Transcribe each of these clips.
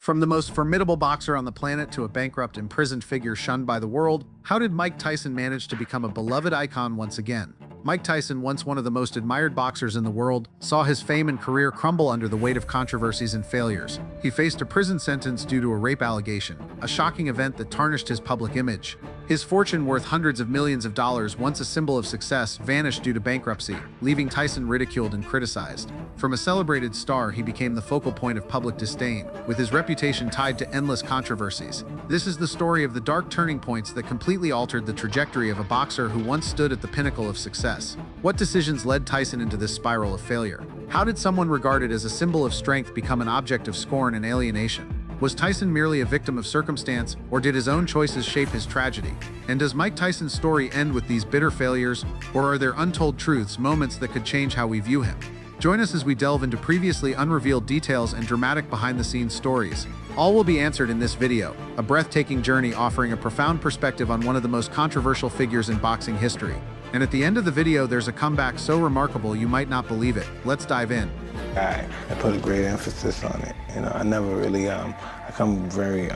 From the most formidable boxer on the planet to a bankrupt, imprisoned figure shunned by the world, how did Mike Tyson manage to become a beloved icon once again? Mike Tyson, once one of the most admired boxers in the world, saw his fame and career crumble under the weight of controversies and failures. He faced a prison sentence due to a rape allegation, a shocking event that tarnished his public image. His fortune, worth hundreds of millions of dollars, once a symbol of success, vanished due to bankruptcy, leaving Tyson ridiculed and criticized. From a celebrated star, he became the focal point of public disdain, with his reputation tied to endless controversies. This is the story of the dark turning points that completely altered the trajectory of a boxer who once stood at the pinnacle of success. What decisions led Tyson into this spiral of failure? How did someone regarded as a symbol of strength become an object of scorn and alienation? Was Tyson merely a victim of circumstance, or did his own choices shape his tragedy? And does Mike Tyson's story end with these bitter failures, or are there untold truths, moments that could change how we view him? Join us as we delve into previously unrevealed details and dramatic behind-the-scenes stories. All will be answered in this video, a breathtaking journey offering a profound perspective on one of the most controversial figures in boxing history. And at the end of the video, there's a comeback so remarkable you might not believe it. Let's dive in. I put a great emphasis on it. I never really, I come very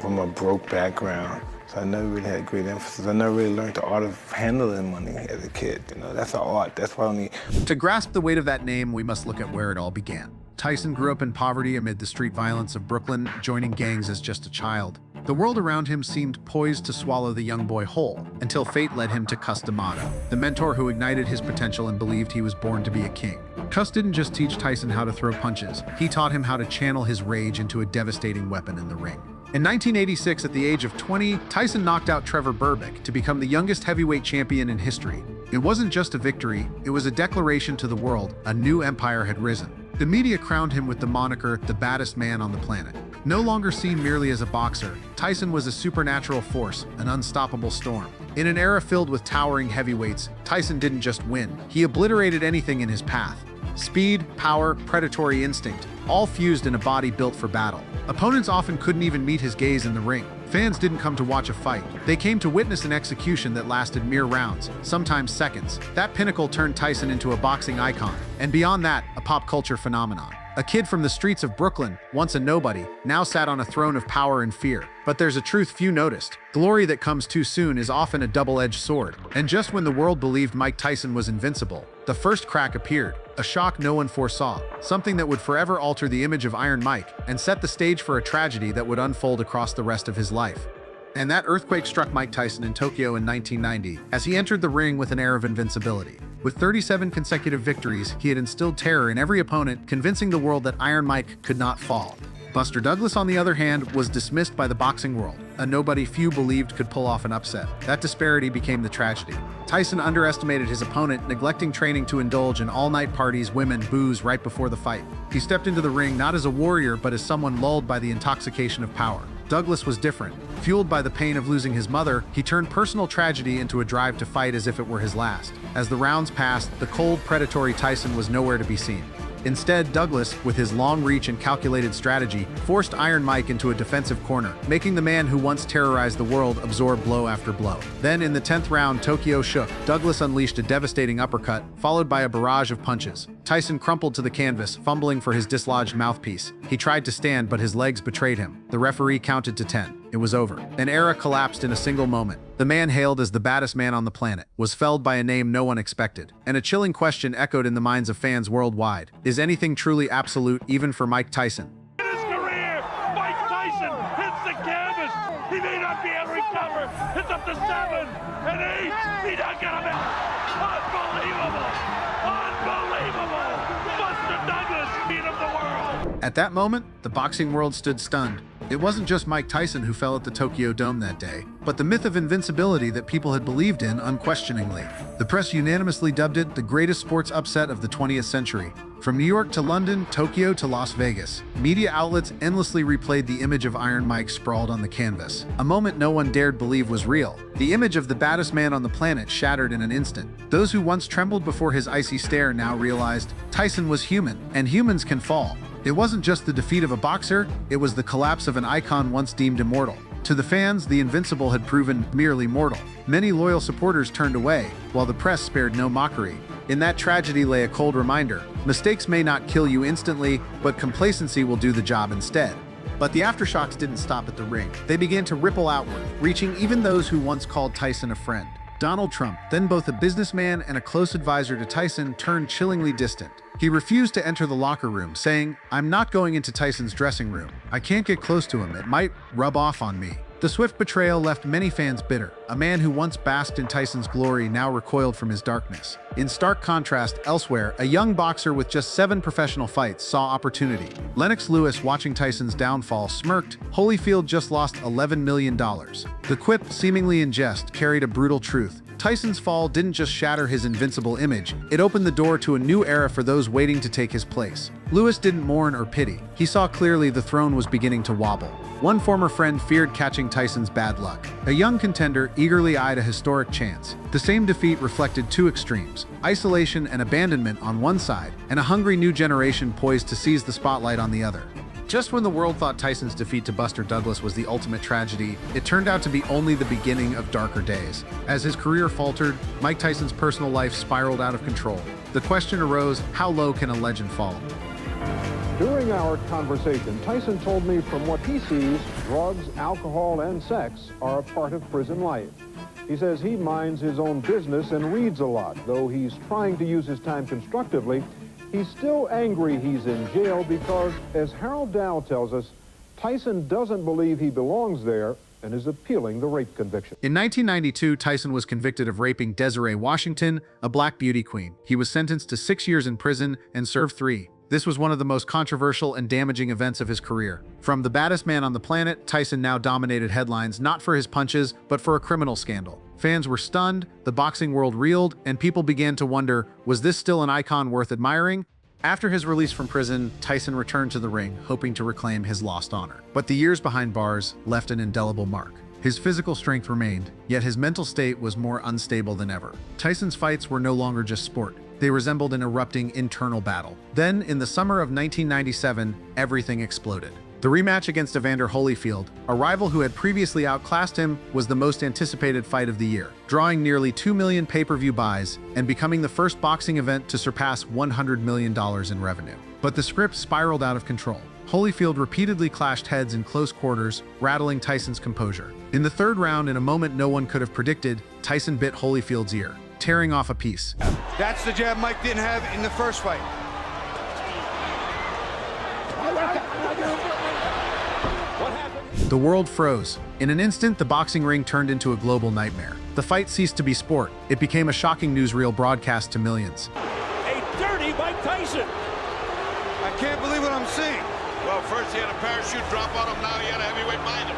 from a broke background, so I never really had great emphasis. I never really learned the art of handling money as a kid. That's an art. That's why only. To grasp the weight of that name, we must look at where it all began. Tyson grew up in poverty amid the street violence of Brooklyn, joining gangs as just a child. The world around him seemed poised to swallow the young boy whole, until fate led him to Cus D'Amato, the mentor who ignited his potential and believed he was born to be a king. Cus didn't just teach Tyson how to throw punches, he taught him how to channel his rage into a devastating weapon in the ring. In 1986, at the age of 20, Tyson knocked out Trevor Berbick to become the youngest heavyweight champion in history. It wasn't just a victory, it was a declaration to the world a new empire had risen. The media crowned him with the moniker, the baddest man on the planet. No longer seen merely as a boxer, Tyson was a supernatural force, an unstoppable storm. In an era filled with towering heavyweights, Tyson didn't just win, he obliterated anything in his path. Speed, power, predatory instinct, all fused in a body built for battle. Opponents often couldn't even meet his gaze in the ring. Fans didn't come to watch a fight. They came to witness an execution that lasted mere rounds, sometimes seconds. That pinnacle turned Tyson into a boxing icon, and beyond that, a pop culture phenomenon. A kid from the streets of Brooklyn, once a nobody, now sat on a throne of power and fear. But there's a truth few noticed. Glory that comes too soon is often a double-edged sword. And just when the world believed Mike Tyson was invincible, the first crack appeared, a shock no one foresaw, something that would forever alter the image of Iron Mike and set the stage for a tragedy that would unfold across the rest of his life. And that earthquake struck Mike Tyson in Tokyo in 1990 as he entered the ring with an air of invincibility. With 37 consecutive victories, he had instilled terror in every opponent, convincing the world that Iron Mike could not fall. Buster Douglas, on the other hand, was dismissed by the boxing world, a nobody few believed could pull off an upset. That disparity became the tragedy. Tyson underestimated his opponent, neglecting training to indulge in all-night parties, women, booze right before the fight. He stepped into the ring not as a warrior, but as someone lulled by the intoxication of power. Douglas was different. Fueled by the pain of losing his mother, he turned personal tragedy into a drive to fight as if it were his last. As the rounds passed, the cold, predatory Tyson was nowhere to be seen. Instead, Douglas, with his long reach and calculated strategy, forced Iron Mike into a defensive corner, making the man who once terrorized the world absorb blow after blow. Then, in the 10th round, Tokyo shook. Douglas unleashed a devastating uppercut, followed by a barrage of punches. Tyson crumpled to the canvas, fumbling for his dislodged mouthpiece. He tried to stand, but his legs betrayed him. The referee counted to 10. It was over. An era collapsed in a single moment. The man hailed as the baddest man on the planet was felled by a name no one expected. And a chilling question echoed in the minds of fans worldwide. Is anything truly absolute, even for Mike Tyson? In his career, Mike Tyson hits the canvas. He may not be able to recover. It's up to 7 and 8. He's not gonna make it. Unbelievable! Unbelievable! Buster Douglas, king of the world. At that moment, the boxing world stood stunned. It wasn't just Mike Tyson who fell at the Tokyo Dome that day, but the myth of invincibility that people had believed in unquestioningly. The press unanimously dubbed it the greatest sports upset of the 20th century. From New York to London, Tokyo to Las Vegas, media outlets endlessly replayed the image of Iron Mike sprawled on the canvas, a moment no one dared believe was real. The image of the baddest man on the planet shattered in an instant. Those who once trembled before his icy stare now realized Tyson was human, and humans can fall. It wasn't just the defeat of a boxer, it was the collapse of an icon once deemed immortal. To the fans, the invincible had proven merely mortal. Many loyal supporters turned away, while the press spared no mockery. In that tragedy lay a cold reminder. Mistakes may not kill you instantly, but complacency will do the job instead. But the aftershocks didn't stop at the ring. They began to ripple outward, reaching even those who once called Tyson a friend. Donald Trump, then both a businessman and a close advisor to Tyson, turned chillingly distant. He refused to enter the locker room, saying, "I'm not going into Tyson's dressing room. I can't get close to him. It might rub off on me." The swift betrayal left many fans bitter. A man who once basked in Tyson's glory now recoiled from his darkness. In stark contrast, elsewhere, a young boxer with just 7 professional fights saw opportunity. Lennox Lewis, watching Tyson's downfall, smirked. Holyfield just lost $11 million. The quip, seemingly in jest, carried a brutal truth. Tyson's fall didn't just shatter his invincible image, it opened the door to a new era for those waiting to take his place. Lewis didn't mourn or pity. He saw clearly the throne was beginning to wobble. One former friend feared catching Tyson's bad luck. A young contender eagerly eyed a historic chance. The same defeat reflected 2 extremes: isolation and abandonment on one side, and a hungry new generation poised to seize the spotlight on the other. Just when the world thought Tyson's defeat to Buster Douglas was the ultimate tragedy, it turned out to be only the beginning of darker days. As his career faltered, Mike Tyson's personal life spiraled out of control. The question arose, how low can a legend fall? During our conversation, Tyson told me from what he sees, drugs, alcohol, and sex are a part of prison life. He says he minds his own business and reads a lot. Though he's trying to use his time constructively, he's still angry he's in jail because, as Harold Dow tells us, Tyson doesn't believe he belongs there and is appealing the rape conviction. In 1992, Tyson was convicted of raping Desiree Washington, a black beauty queen. He was sentenced to 6 years in prison and served 3. This was one of the most controversial and damaging events of his career. From the baddest man on the planet, Tyson now dominated headlines not for his punches, but for a criminal scandal. Fans were stunned, the boxing world reeled, and people began to wonder, was this still an icon worth admiring? After his release from prison, Tyson returned to the ring, hoping to reclaim his lost honor. But the years behind bars left an indelible mark. His physical strength remained, yet his mental state was more unstable than ever. Tyson's fights were no longer just sport. They resembled an erupting internal battle. Then, in the summer of 1997, everything exploded. The rematch against Evander Holyfield, a rival who had previously outclassed him, was the most anticipated fight of the year, drawing nearly 2 million pay-per-view buys and becoming the first boxing event to surpass $100 million in revenue. But the script spiraled out of control. Holyfield repeatedly clashed heads in close quarters, rattling Tyson's composure. In the 3rd round, in a moment no one could have predicted, Tyson bit Holyfield's ear, tearing off a piece. That's the jab Mike didn't have in the first fight. The world froze. In an instant, the boxing ring turned into a global nightmare. The fight ceased to be sport. It became a shocking newsreel broadcast to millions. A dirty Mike Tyson. I can't believe what I'm seeing. Well, first he had a parachute drop on him, now he had a heavyweight bind him.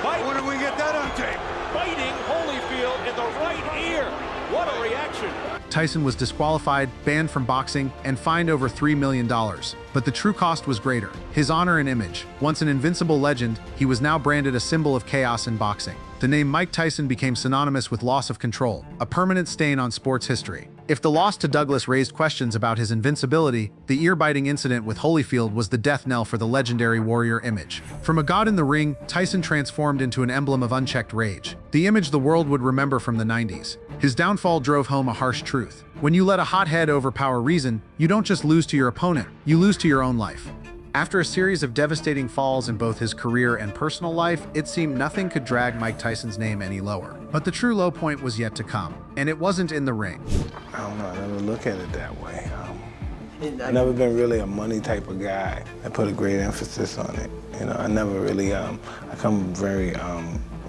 When did we get that on tape? Biting Holyfield in the right ear. What a reaction. Tyson was disqualified, banned from boxing, and fined over $3 million. But the true cost was greater. His honor and image. Once an invincible legend, he was now branded a symbol of chaos in boxing. The name Mike Tyson became synonymous with loss of control, a permanent stain on sports history. If the loss to Douglas raised questions about his invincibility, the ear-biting incident with Holyfield was the death knell for the legendary warrior image. From a god in the ring, Tyson transformed into an emblem of unchecked rage, the image the world would remember from the 90s. His downfall drove home a harsh truth. When you let a hot head overpower reason, you don't just lose to your opponent, you lose to your own life. After a series of devastating falls in both his career and personal life, it seemed nothing could drag Mike Tyson's name any lower. But the true low point was yet to come, and it wasn't in the ring. I don't know, I never look at it that way. I've never been really a money type of guy. I put a great emphasis on it. You know, I never really, I come very,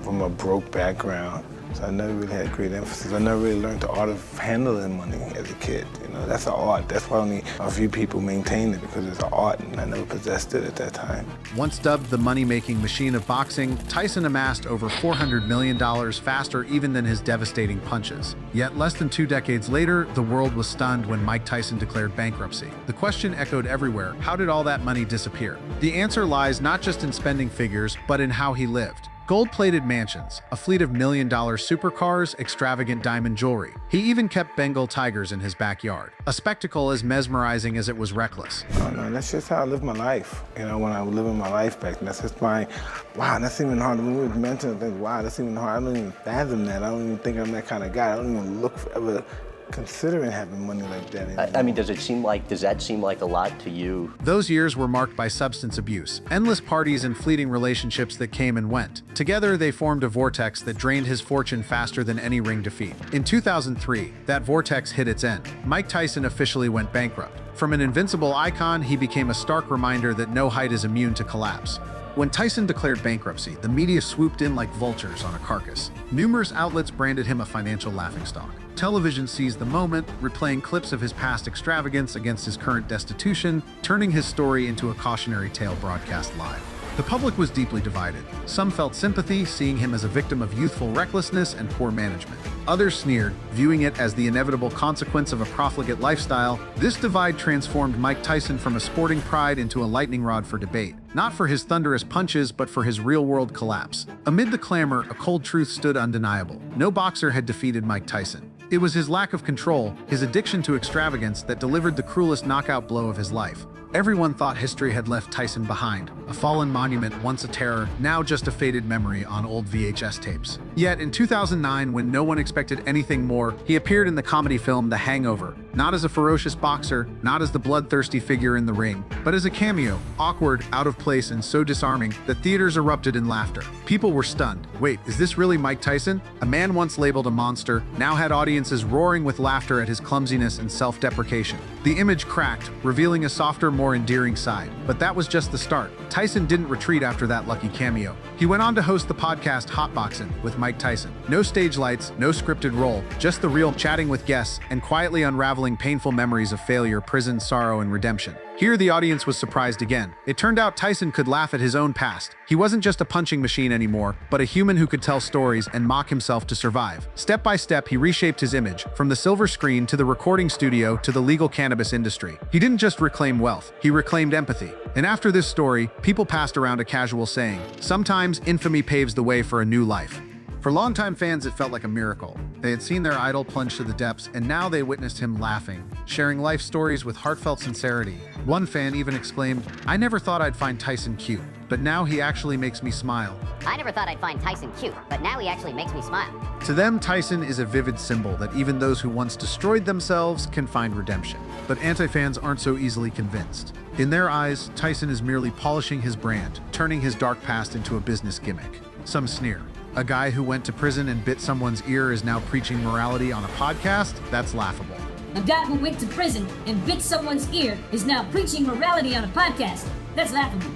from a broke background. So I never really had great emphasis. I never really learned the art of handling money as a kid. You know, that's an art. That's why only a few people maintain it, because it's an art, and I never possessed it at that time. Once dubbed the money-making machine of boxing, Tyson amassed over $400 million faster even than his devastating punches. Yet less than 2 decades later, the world was stunned when Mike Tyson declared bankruptcy. The question echoed everywhere: how did all that money disappear? The answer lies not just in spending figures, but in how he lived. Gold-plated mansions, a fleet of million-dollar supercars, extravagant diamond jewelry. He even kept Bengal tigers in his backyard. A spectacle as mesmerizing as it was reckless. Oh, no, that's just how I live my life. You know, when I was living my life back then, that's just my, wow, that's even hard. When we mention things, wow, that's even hard. I don't even fathom that. I don't even think I'm that kind of guy. I don't even look for ever considering having money like that anymore. I mean, does that seem like a lot to you? Those years were marked by substance abuse, endless parties, and fleeting relationships that came and went. Together, they formed a vortex that drained his fortune faster than any ring defeat. In 2003, that vortex hit its end. Mike Tyson officially went bankrupt. From an invincible icon, he became a stark reminder that no height is immune to collapse. When Tyson declared bankruptcy, the media swooped in like vultures on a carcass. Numerous outlets branded him a financial laughingstock. Television seized the moment, replaying clips of his past extravagance against his current destitution, turning his story into a cautionary tale broadcast live. The public was deeply divided. Some felt sympathy, seeing him as a victim of youthful recklessness and poor management. Others sneered, viewing it as the inevitable consequence of a profligate lifestyle. This divide transformed Mike Tyson from a sporting pride into a lightning rod for debate, not for his thunderous punches, but for his real-world collapse. Amid the clamor, a cold truth stood undeniable. No boxer had defeated Mike Tyson. It was his lack of control, his addiction to extravagance, that delivered the cruelest knockout blow of his life. Everyone thought history had left Tyson behind, a fallen monument, once a terror, now just a faded memory on old VHS tapes. Yet in 2009, when no one expected anything more, he appeared in the comedy film The Hangover, not as a ferocious boxer, not as the bloodthirsty figure in the ring, but as a cameo, awkward, out of place, and so disarming that theaters erupted in laughter. People were stunned. Wait, is this really Mike Tyson? A man once labeled a monster, now had audiences roaring with laughter at his clumsiness and self-deprecation. The image cracked, revealing a softer, more endearing side. But that was just the start. Tyson didn't retreat after that lucky cameo. He went on to host the podcast Hotboxing with Mike Tyson. No stage lights, no scripted role, just the real, chatting with guests and quietly unraveling painful memories of failure, prison, sorrow, and redemption. Here, the audience was surprised again. It turned out Tyson could laugh at his own past. He wasn't just a punching machine anymore, but a human who could tell stories and mock himself to survive. Step by step, he reshaped his image, from the silver screen to the recording studio to the legal cannabis industry. He didn't just reclaim wealth, he reclaimed empathy. And after this story, people passed around a casual saying, "Sometimes infamy paves the way for a new life." For longtime fans, it felt like a miracle. They had seen their idol plunge to the depths, and now they witnessed him laughing, sharing life stories with heartfelt sincerity. One fan even exclaimed, "I never thought I'd find Tyson cute, but now he actually makes me smile." I never thought I'd find Tyson cute, but now he actually makes me smile. To them, Tyson is a vivid symbol that even those who once destroyed themselves can find redemption. But anti-fans aren't so easily convinced. In their eyes, Tyson is merely polishing his brand, turning his dark past into a business gimmick. Some sneer. A guy who went to prison and bit someone's ear is now preaching morality on a podcast? That's laughable. A guy who went to prison and bit someone's ear is now preaching morality on a podcast. That's laughable.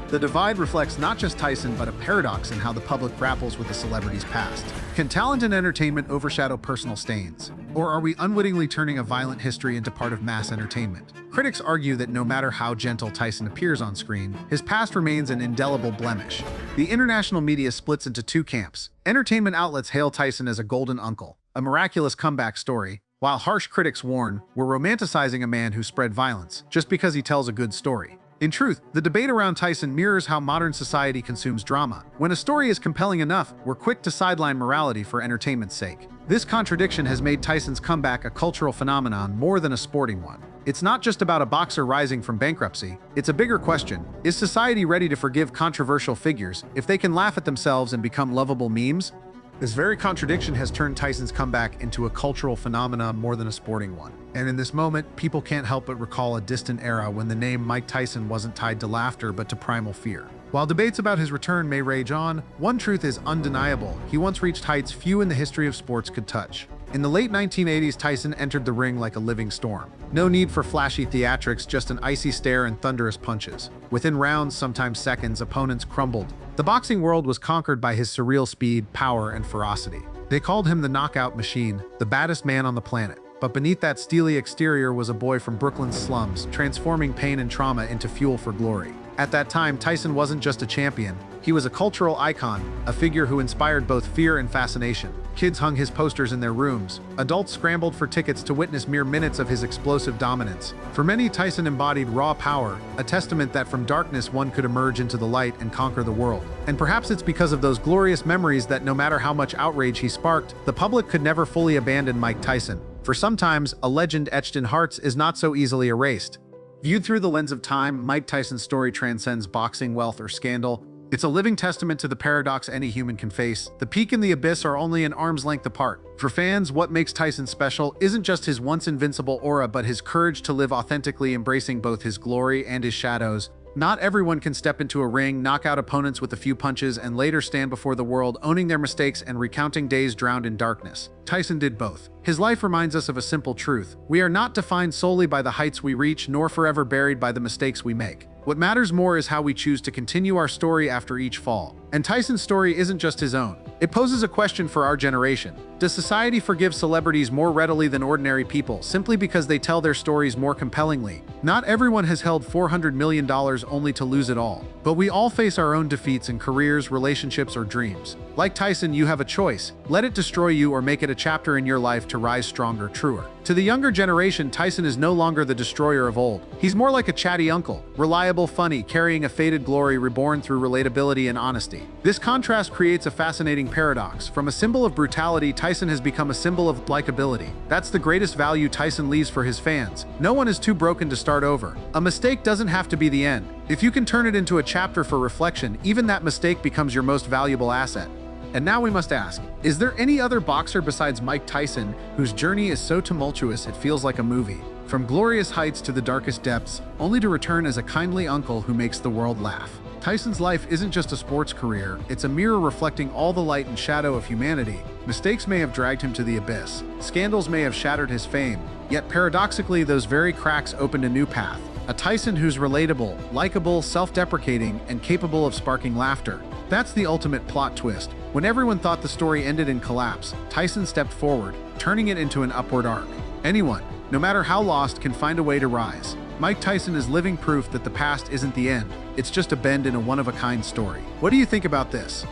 The divide reflects not just Tyson, but a paradox in how the public grapples with a celebrity's past. Can talent and entertainment overshadow personal stains? Or are we unwittingly turning a violent history into part of mass entertainment? Critics argue that no matter how gentle Tyson appears on screen, his past remains an indelible blemish. The international media splits into two camps. Entertainment outlets hail Tyson as a golden uncle, a miraculous comeback story, while harsh critics warn, we're romanticizing a man who spread violence just because he tells a good story. In truth, the debate around Tyson mirrors how modern society consumes drama. When a story is compelling enough, we're quick to sideline morality for entertainment's sake. This contradiction has made Tyson's comeback a cultural phenomenon more than a sporting one. It's not just about a boxer rising from bankruptcy. It's a bigger question. Is society ready to forgive controversial figures if they can laugh at themselves and become lovable memes? This very contradiction has turned Tyson's comeback into a cultural phenomenon more than a sporting one. And in this moment, people can't help but recall a distant era when the name Mike Tyson wasn't tied to laughter but to primal fear. While debates about his return may rage on, one truth is undeniable. He once reached heights few in the history of sports could touch. In the late 1980s, Tyson entered the ring like a living storm. No need for flashy theatrics, just an icy stare and thunderous punches. Within rounds, sometimes seconds, opponents crumbled. The boxing world was conquered by his surreal speed, power, and ferocity. They called him the knockout machine, the baddest man on the planet. But beneath that steely exterior was a boy from Brooklyn's slums, transforming pain and trauma into fuel for glory. At that time, Tyson wasn't just a champion. He was a cultural icon, a figure who inspired both fear and fascination. Kids hung his posters in their rooms. Adults scrambled for tickets to witness mere minutes of his explosive dominance. For many, Tyson embodied raw power, a testament that from darkness one could emerge into the light and conquer the world. And perhaps it's because of those glorious memories that no matter how much outrage he sparked, the public could never fully abandon Mike Tyson. For sometimes, a legend etched in hearts is not so easily erased. Viewed through the lens of time, Mike Tyson's story transcends boxing, wealth, or scandal. It's a living testament to the paradox any human can face. The peak and the abyss are only an arm's length apart. For fans, what makes Tyson special isn't just his once invincible aura, but his courage to live authentically, embracing both his glory and his shadows. Not everyone can step into a ring, knock out opponents with a few punches, and later stand before the world, owning their mistakes and recounting days drowned in darkness. Tyson did both. His life reminds us of a simple truth. We are not defined solely by the heights we reach, nor forever buried by the mistakes we make. What matters more is how we choose to continue our story after each fall. And Tyson's story isn't just his own. It poses a question for our generation. Does society forgive celebrities more readily than ordinary people simply because they tell their stories more compellingly? Not everyone has held $400 million only to lose it all. But we all face our own defeats in careers, relationships, or dreams. Like Tyson, you have a choice. Let it destroy you or make it a chapter in your life to rise stronger, truer. To the younger generation, Tyson is no longer the destroyer of old. He's more like a chatty uncle, reliable, funny, carrying a faded glory reborn through relatability and honesty. This contrast creates a fascinating paradox. From a symbol of brutality, Tyson has become a symbol of likability. That's the greatest value Tyson leaves for his fans. No one is too broken to start over. A mistake doesn't have to be the end. If you can turn it into a chapter for reflection, even that mistake becomes your most valuable asset. And now we must ask, is there any other boxer besides Mike Tyson whose journey is so tumultuous it feels like a movie? From glorious heights to the darkest depths, only to return as a kindly uncle who makes the world laugh. Tyson's life isn't just a sports career, it's a mirror reflecting all the light and shadow of humanity. Mistakes may have dragged him to the abyss. Scandals may have shattered his fame. Yet paradoxically, those very cracks opened a new path. A Tyson who's relatable, likable, self-deprecating, and capable of sparking laughter. That's the ultimate plot twist. When everyone thought the story ended in collapse, Tyson stepped forward, turning it into an upward arc. Anyone, no matter how lost, can find a way to rise. Mike Tyson is living proof that the past isn't the end. It's just a bend in a one-of-a-kind story. What do you think about this?